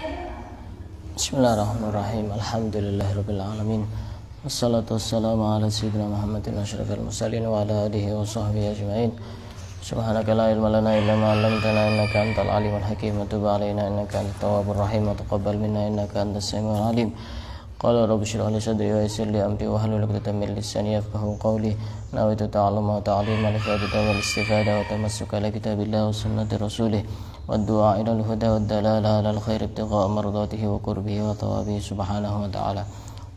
Bismillahirrahmanirrahim. Alhamdulillahirabbil alamin. Wassalatu wassalamu ala sayyidina Muhammadin asyrafil mursalin wa ala alihi wa sahbihi ajmain. Subhanaka la ilma lana illa ma 'allamtana innaka antal alimul hakim wa tub 'alaina innaka antat tawwabur rahim wa taqabbal minna innaka antas samiul alim. Qala rabbi shrah li sadri wa yassir li amri wa hlul 'uqdatam min lisani yafqahu qawli. Nawaitu ta'alluma wa ta'lima li fa'idata wal istifada wa tamassuka li kitabillah wa sunnati rasulih wa du'a ila al-huda wa dalala ala al-khair ibtigha'a mardatihi wa qurbihi wa thawabihi subhanahu wa ta'ala.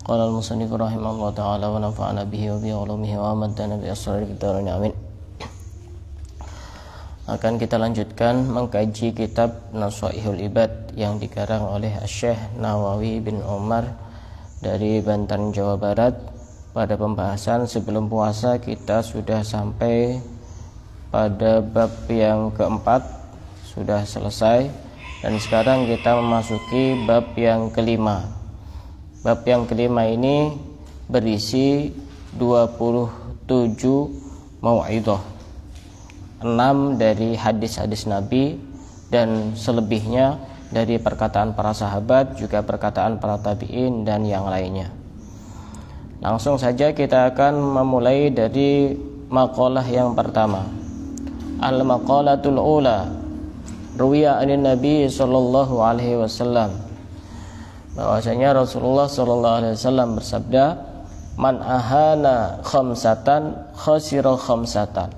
Qala al-musannif rahimahullah ta'ala wa nafa'ana bihi wa bi 'ulumihi wa amadana bi asrari kitabih amin. Akan kita lanjutkan mengkaji kitab Naswaihul Ibad yang dikarang oleh Syekh Nawawi bin Umar dari Banten, Jawa Barat. Pada pembahasan sebelum puasa kita sudah sampai pada bab yang keempat, sudah selesai, dan sekarang kita memasuki bab yang kelima. Bab yang kelima ini berisi 27 mau'idhah, 6 dari hadis-hadis Nabi dan selebihnya dari perkataan para sahabat, juga perkataan para tabi'in dan yang lainnya. Langsung saja kita akan memulai dari maqalah yang pertama. Al-maqalatul ula, ruwiya anin Nabi sallallahu alaihi wasallam, bahwasanya Rasulullah sallallahu alaihi wasallam bersabda, man ahana khamsatan khasira khamsatan.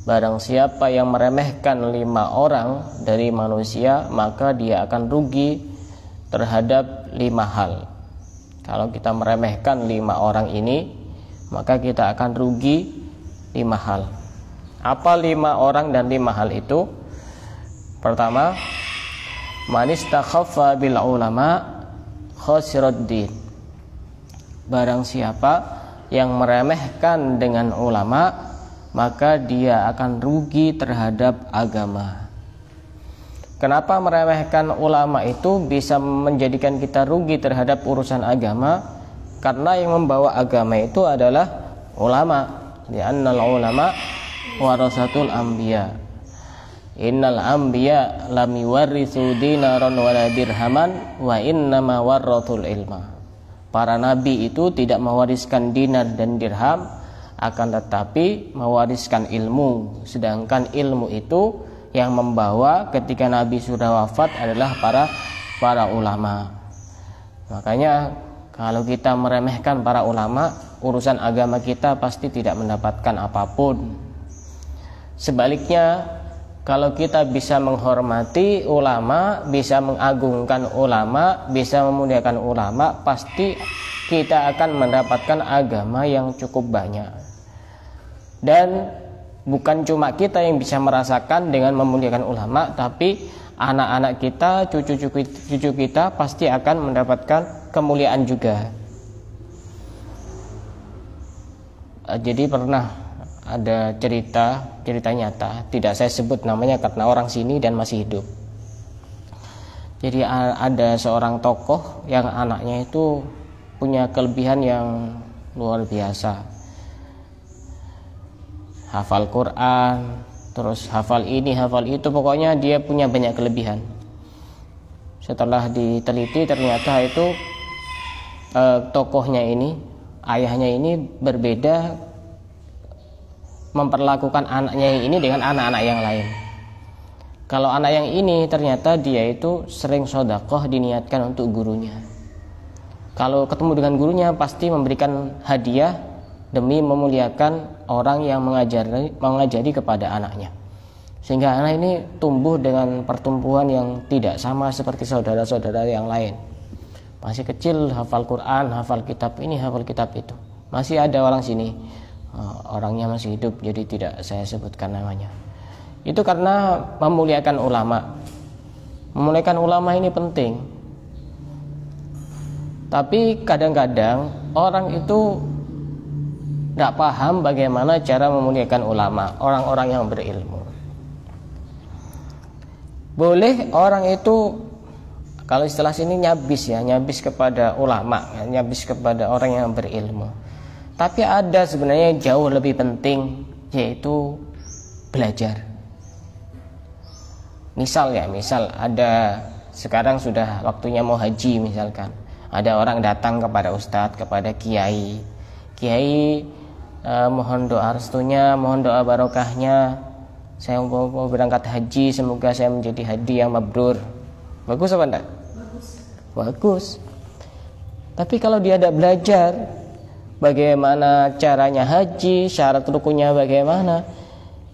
Barang siapa yang meremehkan 5 orang dari manusia, maka dia akan rugi terhadap 5 hal. Kalau kita meremehkan 5 orang ini, maka kita akan rugi 5 hal. Apa 5 orang dan 5 hal itu? Pertama, man istakhaffa bil ulama khasirad din. Barang siapa yang meremehkan dengan ulama, maka dia akan rugi terhadap agama. Kenapa meremehkan ulama itu bisa menjadikan kita rugi terhadap urusan agama? Karena yang membawa agama itu adalah ulama. Li'annal ulama warasatul anbiya. Innal anbiya lam yuwarrithu dinaran wala dirhaman wa innama warrathul ilma. Para nabi itu tidak mewariskan dinar dan dirham, akan tetapi mewariskan ilmu. Sedangkan ilmu itu yang membawa ketika Nabi sudah wafat adalah para ulama. Makanya kalau kita meremehkan para ulama, urusan agama kita pasti tidak mendapatkan apapun. Sebaliknya, kalau kita bisa menghormati ulama, bisa mengagungkan ulama, bisa memuliakan ulama, pasti kita akan mendapatkan agama yang cukup banyak. Dan bukan cuma kita yang bisa merasakan dengan memuliakan ulama, tapi anak-anak kita, cucu kita pasti akan mendapatkan kemuliaan juga. Jadi pernah ada cerita nyata, tidak saya sebut namanya karena orang sini dan masih hidup. Jadi ada seorang tokoh yang anaknya itu punya kelebihan yang luar biasa. Hafal Quran, terus hafal ini, hafal itu, pokoknya dia punya banyak kelebihan. Setelah diteliti ternyata itu tokohnya ini, ayahnya ini berbeda memperlakukan anaknya yang ini dengan anak-anak yang lain. Kalau anak yang ini ternyata dia itu sering sedekah diniatkan untuk gurunya. Kalau ketemu dengan gurunya pasti memberikan hadiah demi memuliakan orang yang mengajari kepada anaknya. Sehingga anak ini tumbuh dengan pertumbuhan yang tidak sama seperti saudara-saudara yang lain. Masih kecil hafal Quran, hafal kitab ini, hafal kitab itu. Masih ada orang sini, orangnya masih hidup, jadi tidak saya sebutkan namanya. Itu karena memuliakan ulama. Memuliakan ulama ini penting. Tapi kadang-kadang orang itu tidak paham bagaimana cara memuliakan ulama, orang-orang yang berilmu. Boleh orang itu, kalau istilah sini nyabis kepada ulama, nyabis kepada orang yang berilmu. Tapi ada sebenarnya jauh lebih penting, yaitu belajar. Misal ada sekarang sudah waktunya mau haji misalkan, ada orang datang kepada ustadz, kepada kiai, mohon doa restunya, mohon doa barokahnya, saya mau berangkat haji, semoga saya menjadi haji yang mabrur. Bagus apa enggak? Bagus. Tapi kalau dia tidak belajar bagaimana caranya haji, syarat rukunnya bagaimana,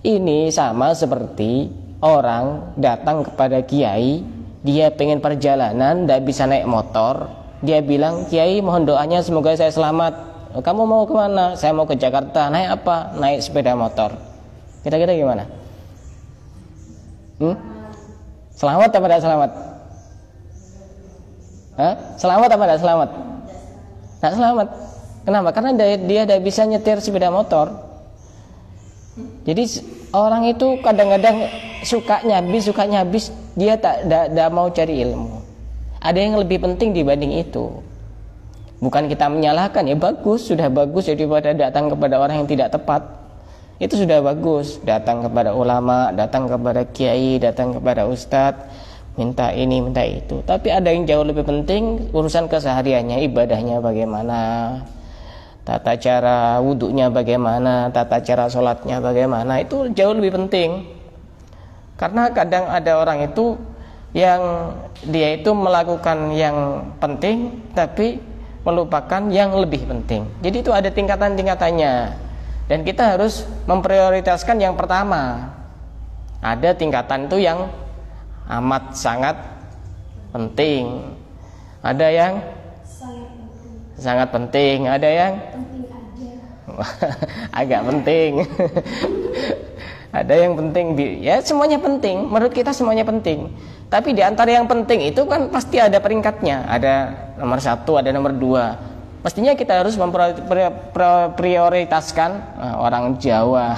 ini sama seperti orang datang kepada kiai, dia pengen perjalanan, tidak bisa naik motor, dia bilang, kiai mohon doanya semoga saya selamat. Kamu mau kemana? Saya mau ke Jakarta. Naik apa? Naik sepeda motor. Kira-kira gimana? Selamat apa tidak selamat? Selamat apa tidak selamat? Tidak selamat. Kenapa? Karena dia tidak bisa nyetir sepeda motor. Jadi orang itu kadang-kadang suka nyabis, dia tak mau cari ilmu. Ada yang lebih penting dibanding itu. Bukan kita menyalahkan, ya bagus, sudah bagus daripada datang kepada orang yang tidak tepat. Itu sudah bagus, datang kepada ulama, datang kepada kiai, datang kepada ustadz, minta ini, minta itu. Tapi ada yang jauh lebih penting, urusan kesehariannya, ibadahnya bagaimana, tata cara wudhunya bagaimana, tata cara sholatnya bagaimana, itu jauh lebih penting. Karena kadang ada orang itu yang dia itu melakukan yang penting tapi melupakan yang lebih penting. Jadi itu ada tingkatan-tingkatannya, dan kita harus memprioritaskan yang pertama. Ada tingkatan itu yang amat sangat penting, ada yang sangat penting, ada yang agak penting. Ada yang penting, ya semuanya penting. Menurut kita semuanya penting. Tapi di antara yang penting itu kan pasti ada peringkatnya. Ada nomor 1, ada nomor 2. Pastinya kita harus memprioritaskan orang Jawa,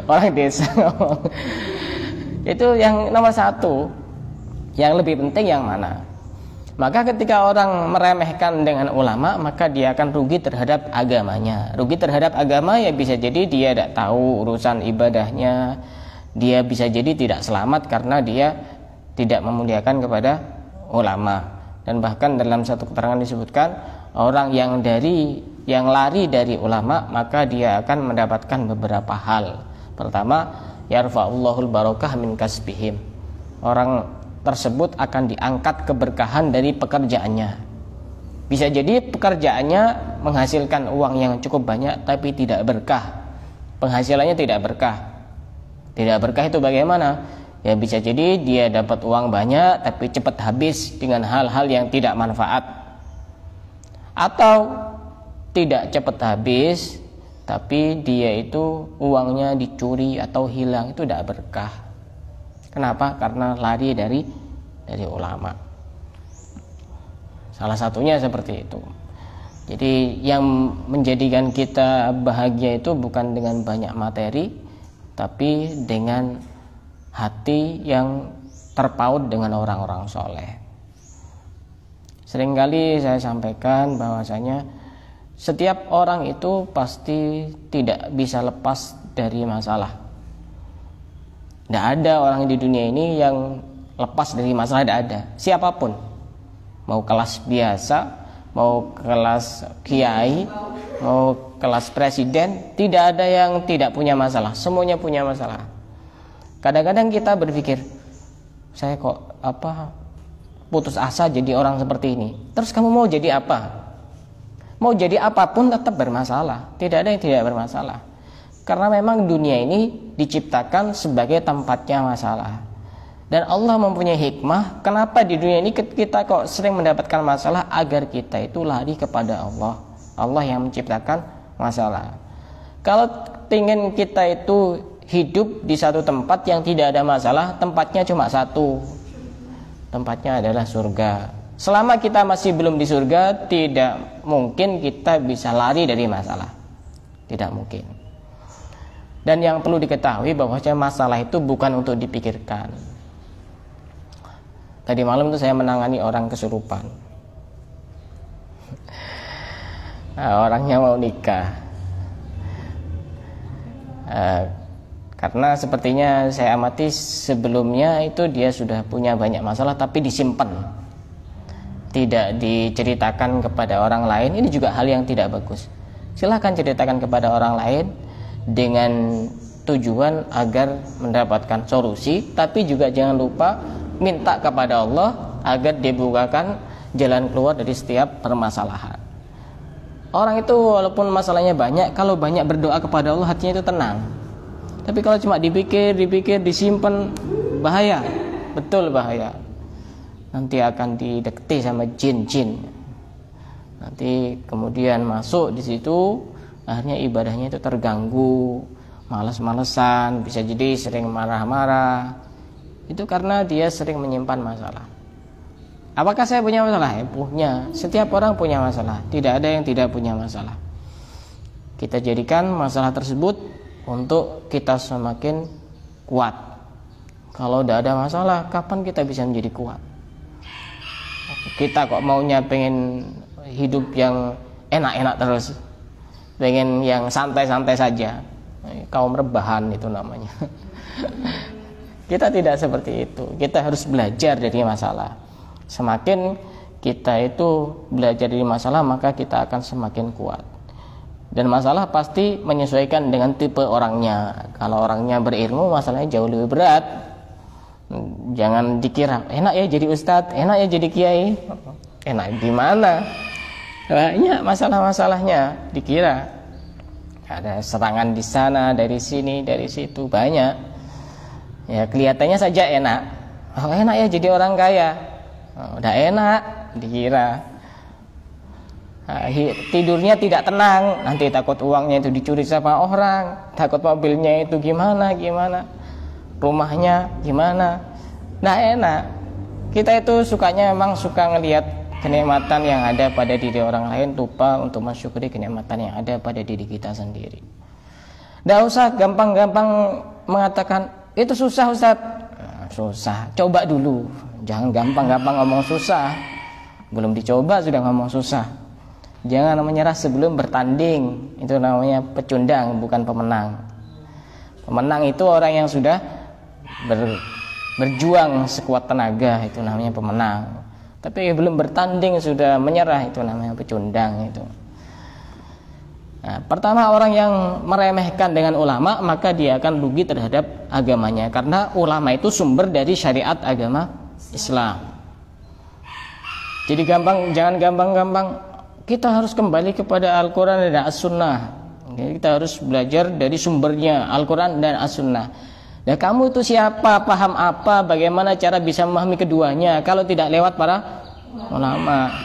orang desa. Itu yang nomor 1. Yang lebih penting yang mana? Maka ketika orang meremehkan dengan ulama, maka dia akan rugi terhadap agamanya. Rugi terhadap agama ya bisa jadi dia tidak tahu urusan ibadahnya. Dia bisa jadi tidak selamat karena dia tidak memuliakan kepada ulama. Dan bahkan dalam satu keterangan disebutkan, orang yang lari dari ulama, maka dia akan mendapatkan beberapa hal. Pertama, yarfa'ullahul barokah min kasbihim. Orang tersebut akan diangkat keberkahan dari pekerjaannya. Bisa jadi pekerjaannya menghasilkan uang yang cukup banyak tapi tidak berkah. Penghasilannya tidak berkah. Tidak berkah itu bagaimana? Ya bisa jadi dia dapat uang banyak tapi cepat habis dengan hal-hal yang tidak manfaat. Atau tidak cepat habis tapi dia itu uangnya dicuri atau hilang, itu tidak berkah. Kenapa? Karena lari dari ulama. Salah satunya seperti itu. Jadi yang menjadikan kita bahagia itu bukan dengan banyak materi, tapi dengan hati yang terpaut dengan orang-orang soleh. Seringkali saya sampaikan bahwasanya setiap orang itu pasti tidak bisa lepas dari masalah. Tidak ada orang di dunia ini yang lepas dari masalah, tidak ada. Siapapun, mau kelas biasa, mau kelas kiai, mau kelas presiden, tidak ada yang tidak punya masalah. Semuanya punya masalah. Kadang-kadang kita berpikir, saya kok putus asa jadi orang seperti ini. Terus kamu mau jadi apa? Mau jadi apapun tetap bermasalah. Tidak ada yang tidak bermasalah. Karena memang dunia ini diciptakan sebagai tempatnya masalah. Dan Allah mempunyai hikmah, kenapa di dunia ini kita kok sering mendapatkan masalah, agar kita itu lari kepada Allah. Allah yang menciptakan masalah. Kalau ingin kita itu hidup di satu tempat yang tidak ada masalah, tempatnya cuma satu. Tempatnya adalah surga. Selama kita masih belum di surga, tidak mungkin kita bisa lari dari masalah. Tidak mungkin. Dan yang perlu diketahui bahwasanya masalah itu bukan untuk dipikirkan. Tadi malam itu saya menangani orang kesurupan. Orangnya mau nikah. Karena sepertinya saya amati sebelumnya itu dia sudah punya banyak masalah tapi disimpan, tidak diceritakan kepada orang lain. Ini juga hal yang tidak bagus. Silahkan ceritakan kepada orang lain dengan tujuan agar mendapatkan solusi, tapi juga jangan lupa minta kepada Allah agar dibukakan jalan keluar dari setiap permasalahan. Orang itu walaupun masalahnya banyak, kalau banyak berdoa kepada Allah hatinya itu tenang. Tapi kalau cuma dipikir, disimpan, bahaya, betul bahaya. Nanti akan didekati sama jin-jin. Nanti kemudian masuk di situ, akhirnya ibadahnya itu terganggu, malas-malesan, bisa jadi sering marah-marah. Itu karena dia sering menyimpan masalah. Apakah saya punya masalah? Punya. Setiap orang punya masalah. Tidak ada yang tidak punya masalah. Kita jadikan masalah tersebut untuk kita semakin kuat. Kalau tidak ada masalah, kapan kita bisa menjadi kuat? Kita kok maunya pengen hidup yang enak-enak terus, pengen yang santai-santai saja. Kaum rebahan itu namanya. Kita tidak seperti itu. Kita harus belajar dari masalah. Semakin kita itu belajar dari masalah, maka kita akan semakin kuat. Dan masalah pasti menyesuaikan dengan tipe orangnya. Kalau orangnya berilmu, masalahnya jauh lebih berat. Jangan dikira enak ya jadi ustadz, enak ya jadi kiai. Enak gimana? Banyak masalah-masalahnya. Dikira ada serangan di sana, dari sini, dari situ, banyak. Ya kelihatannya saja enak. Oh, enak ya jadi orang kaya. Oh, udah enak, dikira. Tidurnya tidak tenang, nanti takut uangnya itu dicuri sama orang, takut mobilnya itu gimana, rumahnya gimana. Nah enak. Kita itu sukanya memang suka ngelihat kenikmatan yang ada pada diri orang lain, lupa untuk mensyukuri kenikmatan yang ada pada diri kita sendiri. Nggak usah gampang-gampang mengatakan itu susah Ustaz. Susah, coba dulu. Jangan gampang-gampang ngomong susah. Belum dicoba sudah ngomong susah. Jangan menyerah sebelum bertanding. Itu namanya pecundang, bukan pemenang. Pemenang itu orang yang sudah berjuang sekuat tenaga, itu namanya pemenang. Tapi belum bertanding sudah menyerah, itu namanya pecundang itu. Nah, pertama orang yang meremehkan dengan ulama, maka dia akan rugi terhadap agamanya. Karena ulama itu sumber dari syariat agama Islam. Jadi jangan gampang-gampang. Kita harus kembali kepada Al-Quran dan As-Sunnah. Kita harus belajar dari sumbernya, Al-Quran dan As-Sunnah. Dan kamu itu siapa, paham apa, bagaimana cara bisa memahami keduanya kalau tidak lewat para ulama?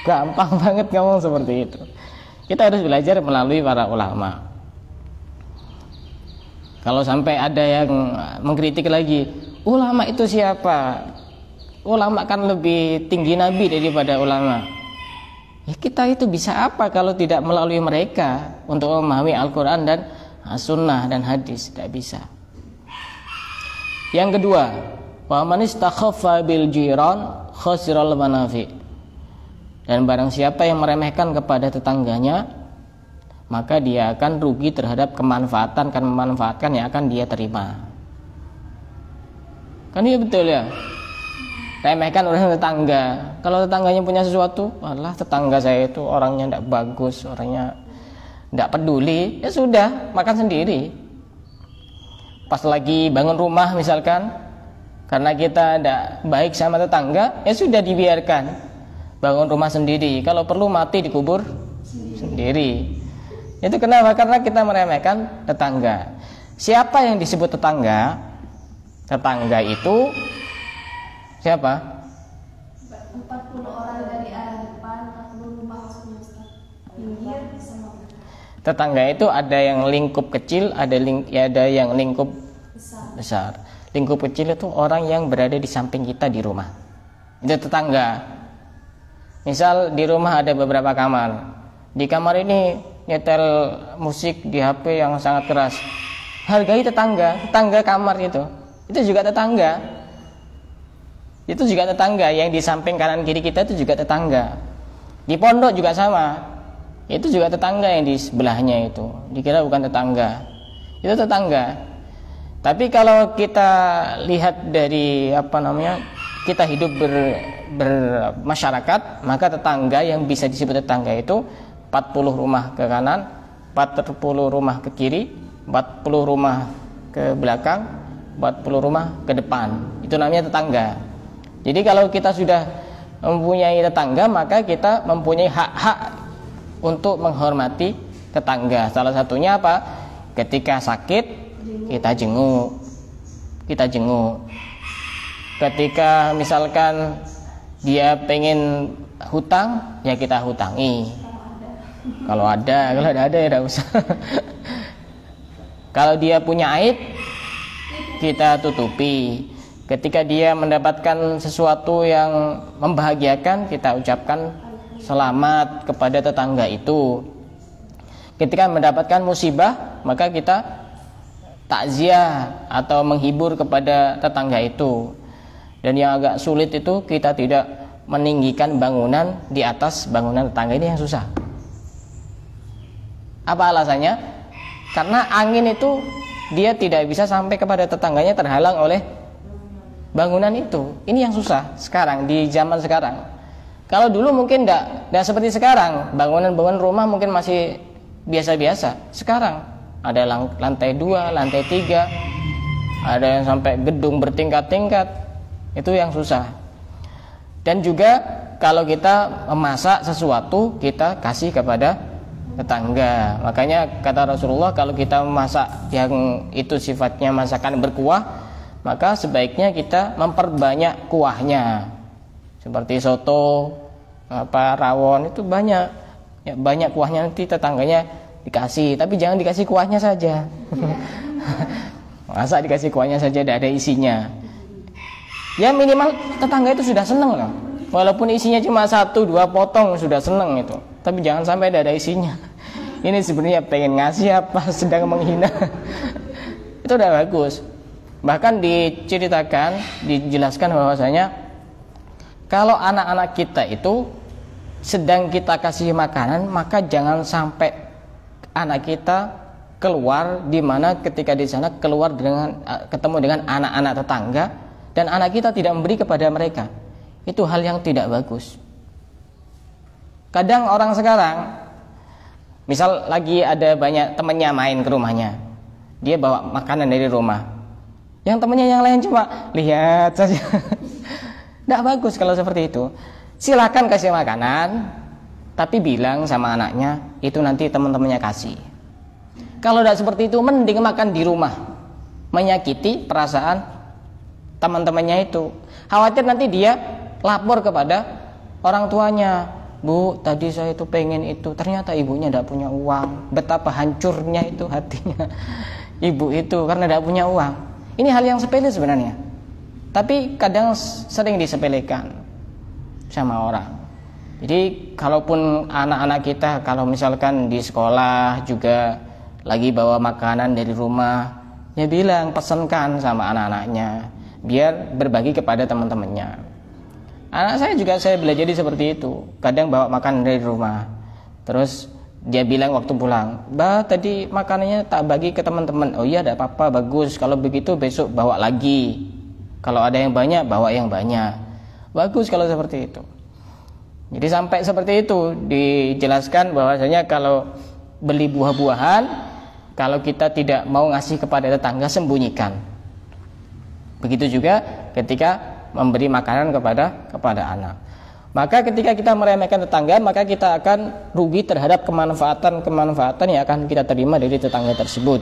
Gampang banget ngomong seperti itu. Kita harus belajar melalui para ulama. Kalau sampai ada yang mengkritik lagi, ulama itu siapa? Ulama kan lebih tinggi Nabi daripada ulama. Ya kita itu bisa apa kalau tidak melalui mereka untuk memahami Al-Quran dan As-Sunnah dan hadis? Tidak bisa. Yang kedua, wa man istakhaffa bil jiran khasiral manafi. Dan barang siapa yang meremehkan kepada tetangganya, maka dia akan rugi terhadap kemanfaatan, kan memanfaatkan yang akan dia terima. Kan iya betul ya? Remehkan orang tetangga. Kalau tetangganya punya sesuatu, walah tetangga saya itu orangnya tidak bagus, orangnya tidak peduli, ya sudah, makan sendiri. Pas lagi bangun rumah misalkan, karena kita tidak baik sama tetangga, ya sudah dibiarkan bangun rumah sendiri. Kalau perlu mati dikubur sendiri. Itu kenapa? Karena kita meremehkan tetangga. Siapa yang disebut tetangga? Tetangga itu siapa? 40 orang dari arah depan, 40 rumah pinggir sama. Tetangga itu ada yang lingkup kecil, ada yang lingkup besar. Lingkup kecil itu orang yang berada di samping kita di rumah. Itu tetangga. Misal di rumah ada beberapa kamar. Di kamar ini nyetel musik di HP yang sangat keras. Hargai tetangga kamar itu. Itu juga tetangga. Itu juga tetangga, yang di samping kanan kiri kita itu juga tetangga. Di pondok juga sama. Itu juga tetangga yang di sebelahnya itu. Dikira bukan tetangga. Itu tetangga. Tapi kalau kita lihat dari kita hidup bermasyarakat, maka tetangga yang bisa disebut tetangga itu 40 rumah ke kanan, 40 rumah ke kiri, 40 rumah ke belakang, 40 rumah ke depan. Itu namanya tetangga. Jadi kalau kita sudah mempunyai tetangga, maka kita mempunyai hak-hak untuk menghormati tetangga. Salah satunya apa? Ketika sakit kita jenguk. Ketika misalkan dia pengen hutang, ya kita hutangi. Kalau ada ya tidak usah. Kalau dia punya aib, kita tutupi. Ketika dia mendapatkan sesuatu yang membahagiakan, kita ucapkan selamat kepada tetangga itu. Ketika mendapatkan musibah, maka kita takziah atau menghibur kepada tetangga itu. Dan yang agak sulit itu kita tidak meninggikan bangunan di atas bangunan tetangga. Ini yang susah. Apa alasannya? Karena angin itu dia tidak bisa sampai kepada tetangganya, terhalang oleh bangunan itu. Ini yang susah sekarang, di zaman sekarang. Kalau dulu mungkin tidak seperti sekarang. Bangunan-bangunan rumah mungkin masih biasa-biasa. Sekarang ada lantai 2, lantai 3, ada yang sampai gedung bertingkat-tingkat. Itu yang susah. Dan juga kalau kita memasak sesuatu, kita kasih kepada tetangga. Makanya kata Rasulullah, kalau kita memasak yang itu sifatnya masakan berkuah, maka sebaiknya kita memperbanyak kuahnya. Seperti soto, rawon, itu banyak. Ya, banyak kuahnya, nanti tetangganya dikasih, tapi jangan dikasih kuahnya saja. Masa dikasih kuahnya saja, tidak ada isinya. Ya minimal tetangga itu sudah senang loh. Walaupun isinya cuma 1-2 potong sudah senang itu. Tapi jangan sampai tidak ada isinya. Ini sebenarnya pengen ngasih apa, sedang menghina. Itu udah bagus. Bahkan dijelaskan bahwasanya kalau anak-anak kita itu sedang kita kasih makanan, maka jangan sampai anak kita keluar, di mana ketika di sana keluar ketemu dengan anak-anak tetangga dan anak kita tidak memberi kepada mereka. Itu hal yang tidak bagus. Kadang orang sekarang, misal lagi ada banyak temannya main ke rumahnya, dia bawa makanan dari rumah, yang temannya yang lain cuma lihat saja. Tidak bagus kalau seperti itu. Silakan kasih makanan, tapi bilang sama anaknya, itu nanti teman-temannya kasih. Kalau tidak seperti itu, mending makan di rumah, menyakiti perasaan teman-temannya itu. Khawatir nanti dia lapor kepada orang tuanya, Bu, tadi saya itu pengen itu, ternyata ibunya tidak punya uang. Betapa hancurnya itu hatinya ibu itu karena tidak punya uang. Ini hal yang sepele sebenarnya, tapi kadang sering disepelekan sama orang. Jadi kalaupun anak-anak kita, kalau misalkan di sekolah juga lagi bawa makanan dari rumah, ya bilang, pesankan sama anak-anaknya biar berbagi kepada teman-temannya. Anak saya juga, saya belajar seperti itu. Kadang bawa makanan dari rumah, terus dia bilang waktu pulang, "Bah, tadi makanannya tak bagi ke teman-teman." "Oh iya, tidak apa-apa, bagus. Kalau begitu besok bawa lagi. Kalau ada yang banyak, bawa yang banyak." Bagus kalau seperti itu. Jadi sampai seperti itu dijelaskan bahwasanya kalau beli buah-buahan, kalau kita tidak mau ngasih kepada tetangga, sembunyikan. Begitu juga ketika memberi makanan kepada anak. Maka ketika kita meremehkan tetangga, maka kita akan rugi terhadap kemanfaatan yang akan kita terima dari tetangga tersebut.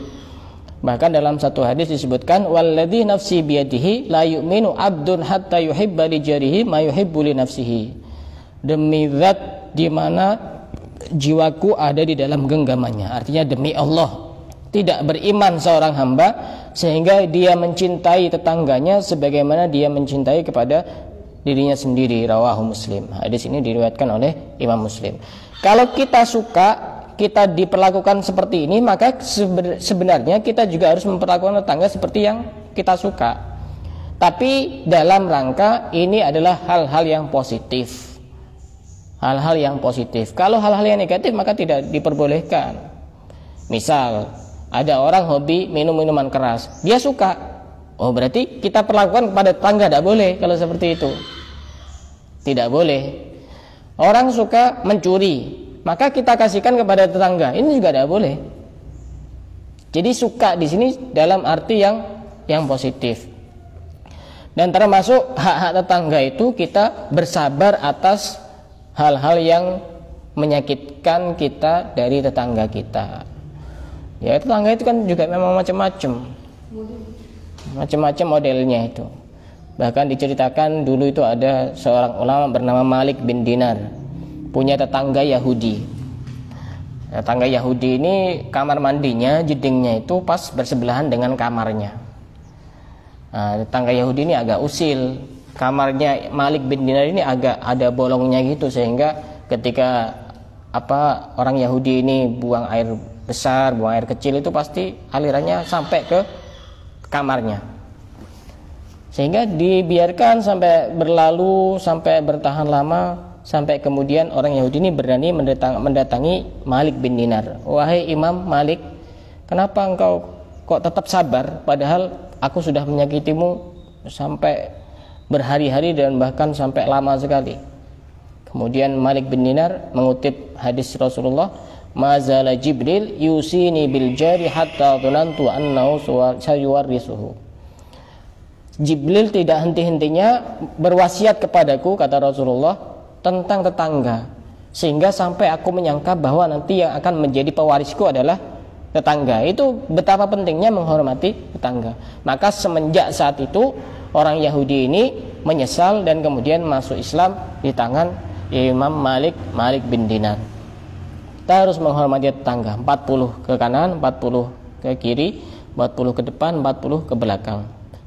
Bahkan dalam satu hadis disebutkan, "Walladzi nafsi biyadihi la yu'minu 'abdun hatta yuhibba li jarihi ma yuhibbu li nafsihi." Demi zat di mana jiwaku ada di dalam genggamannya. Artinya demi Allah, tidak beriman seorang hamba sehingga dia mencintai tetangganya sebagaimana dia mencintai kepada dirinya sendiri. Rawahu Muslim. Hadis ini diriwayatkan oleh Imam Muslim. Kalau kita suka kita diperlakukan seperti ini, maka sebenarnya kita juga harus memperlakukan tetangga seperti yang kita suka. Tapi dalam rangka ini adalah hal-hal yang positif. Hal-hal yang positif. Kalau hal-hal yang negatif maka tidak diperbolehkan. Misal Ada orang hobi minum minuman keras, dia suka. Oh, berarti kita perlakukan kepada tetangga tidak boleh kalau seperti itu. Tidak boleh. Orang suka mencuri, maka kita kasihkan kepada tetangga. Ini juga tidak boleh. Jadi suka di sini dalam arti yang positif. Dan termasuk hak-hak tetangga itu kita bersabar atas hal-hal yang menyakitkan kita dari tetangga kita. Ya, tetangga itu kan juga memang macam-macam modelnya itu. Bahkan diceritakan dulu itu ada seorang ulama bernama Malik bin Dinar, punya tetangga Yahudi. Tetangga Yahudi ini kamar mandinya, jedingnya itu pas bersebelahan dengan kamarnya. Tetangga Yahudi ini agak usil. Kamarnya Malik bin Dinar ini agak ada bolongnya gitu, sehingga ketika orang Yahudi ini buang air besar, buang air kecil, itu pasti alirannya sampai ke kamarnya. Sehingga dibiarkan sampai berlalu, sampai bertahan lama, sampai kemudian orang Yahudi ini berani mendatangi Malik bin Dinar. Wahai Imam Malik, kenapa engkau kok tetap sabar padahal aku sudah menyakitimu sampai berhari-hari dan bahkan sampai lama sekali. Kemudian Malik bin Dinar mengutip hadis Rasulullah, mazala Jibril yusini bil jari hatta dhanantu annahu sayuwarrisuhu. Jibril tidak henti-hentinya berwasiat kepadaku, kata Rasulullah, tentang tetangga, sehingga sampai aku menyangka bahwa nanti yang akan menjadi pewarisku adalah tetangga. Itu betapa pentingnya menghormati tetangga. Maka semenjak saat itu orang Yahudi ini menyesal dan kemudian masuk Islam di tangan Imam Malik bin Dinar. Kita harus menghormati tetangga, 40 ke kanan, 40 ke kiri, 40 ke depan, 40 ke belakang.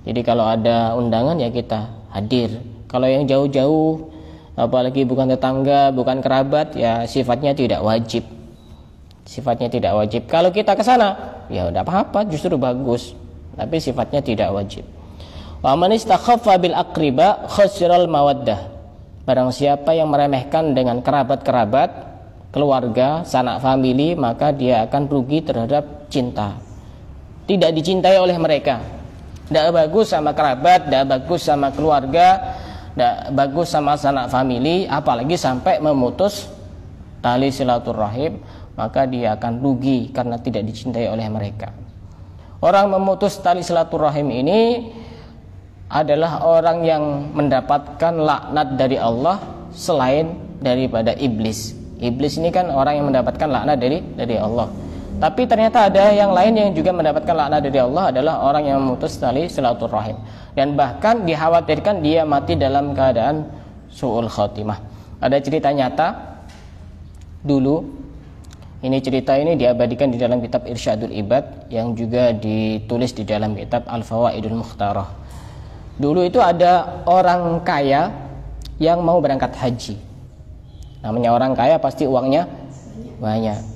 Jadi kalau ada undangan ya kita hadir. Kalau yang jauh-jauh, apalagi bukan tetangga, bukan kerabat, ya sifatnya tidak wajib. Sifatnya tidak wajib. Kalau kita ke sana, ya udah apa-apa, justru bagus. Tapi sifatnya tidak wajib. Wa man istakhaffa bil aqriba khasiral mawaddah. Barang siapa yang meremehkan dengan kerabat-kerabat, keluarga, sanak famili, maka dia akan rugi terhadap cinta. Tidak dicintai oleh mereka. Tidak bagus sama kerabat, tidak bagus sama keluarga, tidak bagus sama sanak famili, apalagi sampai memutus tali silaturahim, maka dia akan rugi karena tidak dicintai oleh mereka. Orang memutus tali silaturahim ini adalah orang yang mendapatkan laknat dari Allah selain daripada iblis. Iblis ini kan orang yang mendapatkan laknat dari Allah. Tapi ternyata ada yang lain yang juga mendapatkan laknat dari Allah, adalah orang yang memutus tali silaturahim. Dan bahkan dikhawatirkan dia mati dalam keadaan su'ul khotimah. Ada cerita nyata dulu. Ini cerita ini diabadikan di dalam kitab Irsyadul Ibad, yang juga ditulis di dalam kitab Al-Fawaidul Mukhtarah. Dulu itu ada orang kaya yang mau berangkat haji. Namanya orang kaya pasti uangnya banyak.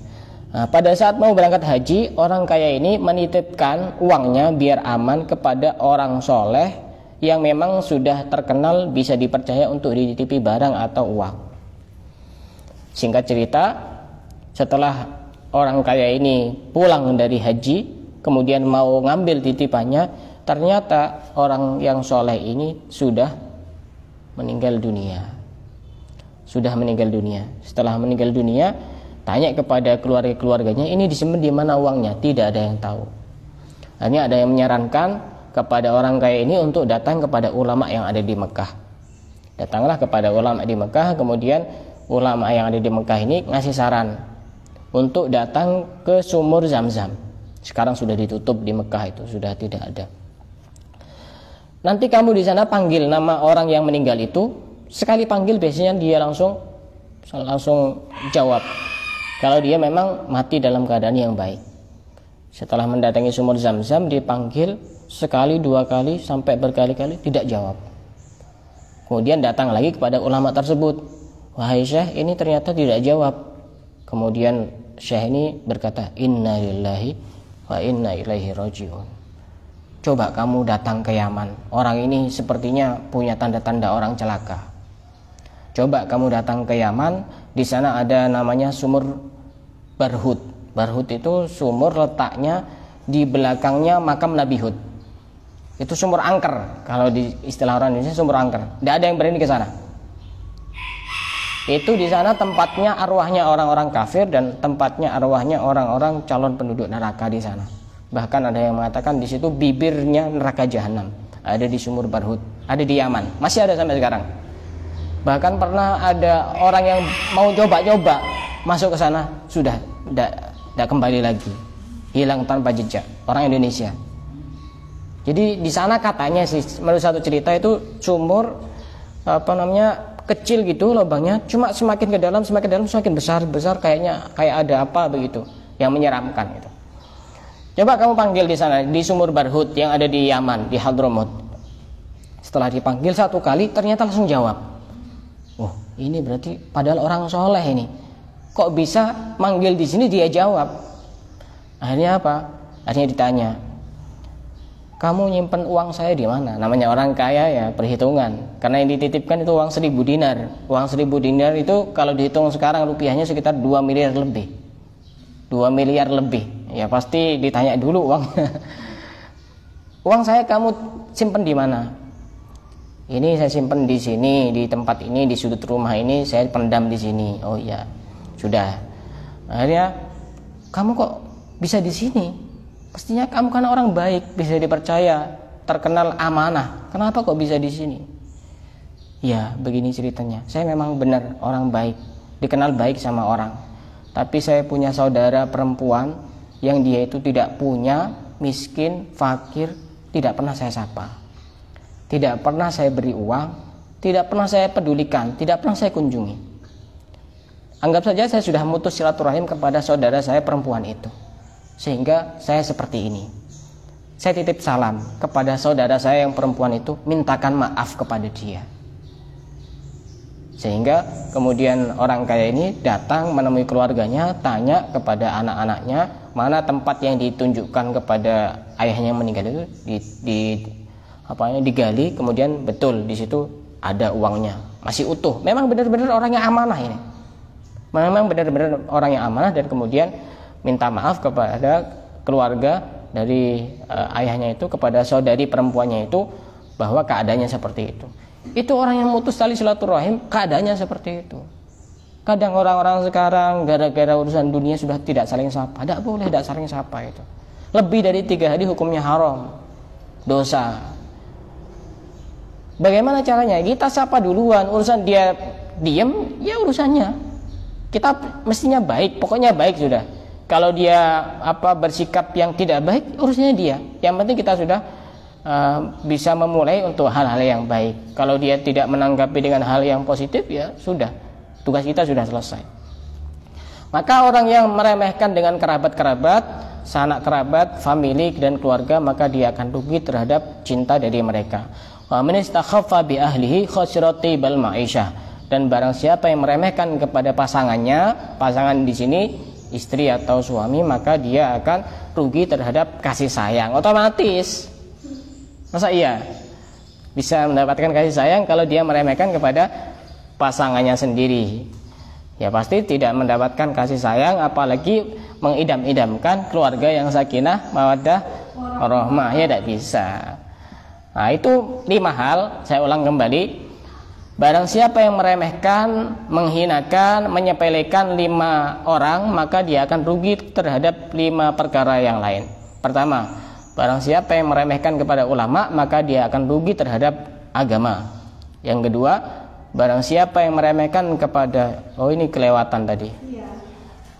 Nah, pada saat mau berangkat haji, orang kaya ini menitipkan uangnya biar aman kepada orang soleh yang memang sudah terkenal bisa dipercaya untuk dititipi barang atau uang. Singkat cerita, setelah orang kaya ini pulang dari haji, kemudian mau ngambil titipannya, ternyata orang yang soleh ini sudah meninggal dunia. Setelah meninggal dunia, tanya kepada keluarganya, ini disimpan di mana uangnya? Tidak ada yang tahu. Hanya ada yang menyarankan kepada orang kaya ini untuk datang kepada ulama yang ada di Mekah. Datanglah kepada ulama di Mekah, kemudian ulama yang ada di Mekah ini ngasih saran untuk datang ke sumur Zam-Zam. Sekarang sudah ditutup di Mekah, itu sudah tidak ada. Nanti kamu di sana panggil nama orang yang meninggal itu. Sekali panggil biasanya dia langsung jawab. Kalau dia memang mati dalam keadaan yang baik. Setelah mendatangi sumur Zam-Zam, dipanggil sekali, dua kali, sampai berkali-kali, tidak jawab. Kemudian datang lagi kepada ulama tersebut. Wahai Syekh, ini ternyata tidak jawab. Kemudian Syekh ini berkata, Inna lillahi wa inna ilaihi raji'un. Coba kamu datang ke Yaman. Orang ini sepertinya punya tanda-tanda orang celaka. Coba kamu datang ke Yaman. Di sana ada namanya sumur Barhut. Barhut itu sumur letaknya di belakangnya makam Nabi Hud. Itu sumur angker, kalau di istilah orang Indonesia sumur angker. Tidak ada yang berani ke sana. Itu di sana tempatnya arwahnya orang-orang kafir dan tempatnya arwahnya orang-orang calon penduduk neraka di sana. Bahkan ada yang mengatakan di situ bibirnya neraka jahanam. Ada di sumur Barhut, ada di Yaman, masih ada sampai sekarang. Bahkan pernah ada orang yang mau coba-coba masuk ke sana, sudah tidak kembali lagi, hilang tanpa jejak. Orang Indonesia. Jadi di sana katanya sih, menurut satu cerita itu sumur kecil gitu lubangnya, cuma semakin ke dalam semakin besar kayak ada apa begitu yang menyeramkan gitu. Coba kamu panggil di sana di sumur Barhut yang ada di Yaman, di Hadramut. Setelah dipanggil satu kali ternyata langsung jawab. Oh, ini berarti padahal orang soleh ini. Kok bisa manggil di sini dia jawab? Akhirnya apa? Akhirnya ditanya, kamu nyimpen uang saya di mana? Namanya orang kaya ya, perhitungan. Karena yang dititipkan itu uang 1.000 dinar. Uang 1.000 dinar itu kalau dihitung sekarang rupiahnya sekitar 2 miliar lebih. 2 miliar lebih. Ya pasti ditanya dulu uangnya. Uang saya kamu simpen di mana? Ini saya simpen di sini, di tempat ini, di sudut rumah ini saya pendam di sini. Oh iya, sudah. Akhirnya kamu kok bisa di sini? Pastinya kamu kan orang baik, bisa dipercaya, terkenal amanah. Kenapa kok bisa di sini? Ya, begini ceritanya. Saya memang benar orang baik, dikenal baik sama orang. Tapi saya punya saudara perempuan yang dia itu tidak punya, miskin, fakir, tidak pernah saya sapa. Tidak pernah saya beri uang, tidak pernah saya pedulikan, tidak pernah saya kunjungi. Anggap saja saya sudah memutus silaturahim kepada saudara saya perempuan itu. Sehingga saya seperti ini. Saya titip salam kepada saudara saya yang perempuan itu, mintakan maaf kepada dia. Sehingga kemudian orang kaya ini datang menemui keluarganya, tanya kepada anak-anaknya mana tempat yang ditunjukkan kepada ayahnya yang meninggal itu digali, kemudian betul di situ ada uangnya, masih utuh. Memang benar-benar orang yang amanah ini. Memang benar-benar orang yang amanah, dan kemudian minta maaf kepada keluarga dari ayahnya itu, kepada saudari perempuannya itu, bahwa keadaannya seperti itu. Itu orang yang mutus tali silaturahim, keadaannya seperti itu. Kadang orang-orang sekarang gara-gara urusan dunia sudah tidak saling sapa. Tidak boleh tidak saling sapa itu. Lebih dari 3 hari hukumnya haram, dosa. Bagaimana caranya? Kita sapa duluan, urusan dia diem, ya urusannya. Kita mestinya baik, pokoknya baik sudah. Kalau dia bersikap yang tidak baik, urusannya dia. Yang penting kita sudah bisa memulai untuk hal-hal yang baik. Kalau dia tidak menanggapi dengan hal yang positif, ya sudah, tugas kita sudah selesai. Maka orang yang meremehkan dengan kerabat-kerabat, sanak kerabat, famili dan keluarga, maka dia akan rugi terhadap cinta dari mereka. Wa man istakhaffa bi ahlihi khasirati bal ma'isyah. Dan barang siapa yang meremehkan kepada pasangannya, pasangan di sini istri atau suami, maka dia akan rugi terhadap kasih sayang. Otomatis. Masa iya bisa mendapatkan kasih sayang kalau dia meremehkan kepada pasangannya sendiri? Ya pasti tidak mendapatkan kasih sayang, apalagi mengidam-idamkan keluarga yang sakinah, mawaddah, warahmah, ya tidak bisa. Nah itu 5 hal, saya ulang kembali. Barang siapa yang meremehkan, menghinakan, menyepelekan 5 orang, maka dia akan rugi terhadap 5 perkara yang lain. Pertama, barang siapa yang meremehkan kepada ulama, maka dia akan rugi terhadap agama. Yang kedua, barang siapa yang meremehkan kepada, ini kelewatan tadi.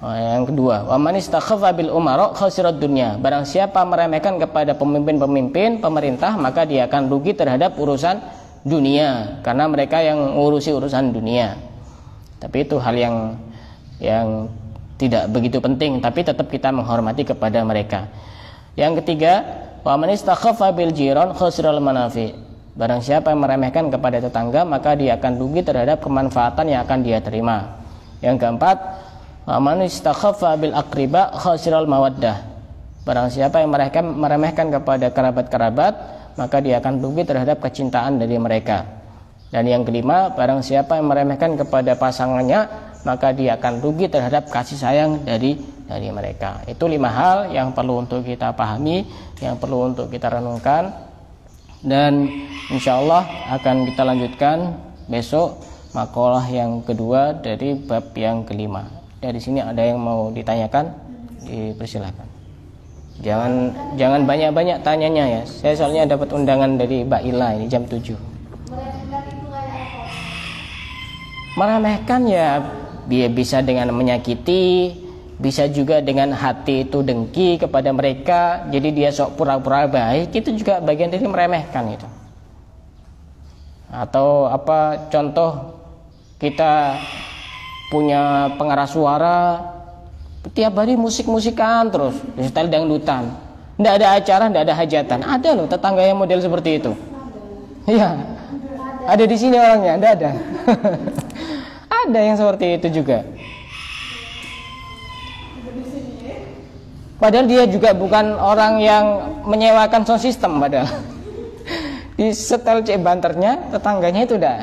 Yang kedua, wa man istakhaffa bil umara khasirat dunya. Barang siapa meremehkan kepada pemimpin-pemimpin pemerintah, maka dia akan rugi terhadap urusan dunia, karena mereka yang ngurusi urusan dunia. Tapi itu hal yang tidak begitu penting, tapi tetap kita menghormati kepada mereka. Yang ketiga, wa man istakhaffa bil jiran khasiral manafi. Barang siapa yang meremehkan kepada tetangga, maka dia akan rugi terhadap kemanfaatan yang akan dia terima. Yang keempat, wa man istakhaffa bil aqriba khasiral mawaddah. Barang siapa yang meremehkan kepada kerabat-kerabat, maka dia akan rugi terhadap kecintaan dari mereka. Dan yang kelima, barang siapa yang meremehkan kepada pasangannya, maka dia akan rugi terhadap kasih sayang dari dari mereka. Itu 5 hal yang perlu untuk kita pahami, yang perlu untuk kita renungkan, dan insya Allah akan kita lanjutkan besok makalah yang kedua dari bab yang kelima. Dari sini ada yang mau ditanyakan, dipersilakan. Jangan banyak-banyak tanyanya ya. Saya soalnya dapat undangan dari Mbak Ila ini jam 7. Meremehkan ya bisa dengan menyakiti, bisa juga dengan hati itu dengki kepada mereka, jadi dia sok pura-pura baik, itu juga bagian dari meremehkan itu. Atau apa contoh, kita punya pengeras suara, tiap hari musik-musikan terus, setel dangdutan, nggak ada acara, nggak ada hajatan. Ada loh tetangga yang model seperti itu. Iya, ada di sini orangnya, ada. Ada yang seperti itu juga. Padahal dia juga bukan orang yang menyewakan sound system, padahal di setel cek banternya tetangganya itu udah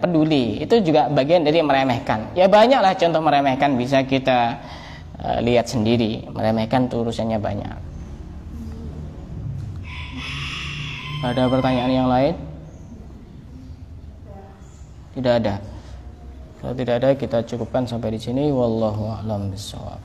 peduli. Itu juga bagian dari meremehkan. Ya banyaklah contoh meremehkan, bisa kita lihat sendiri. Meremehkan tuh urusannya banyak. Ada pertanyaan yang lain? Tidak ada. Kalau tidak ada, kita cukupkan sampai di sini. Wallahu a'lam bishawab.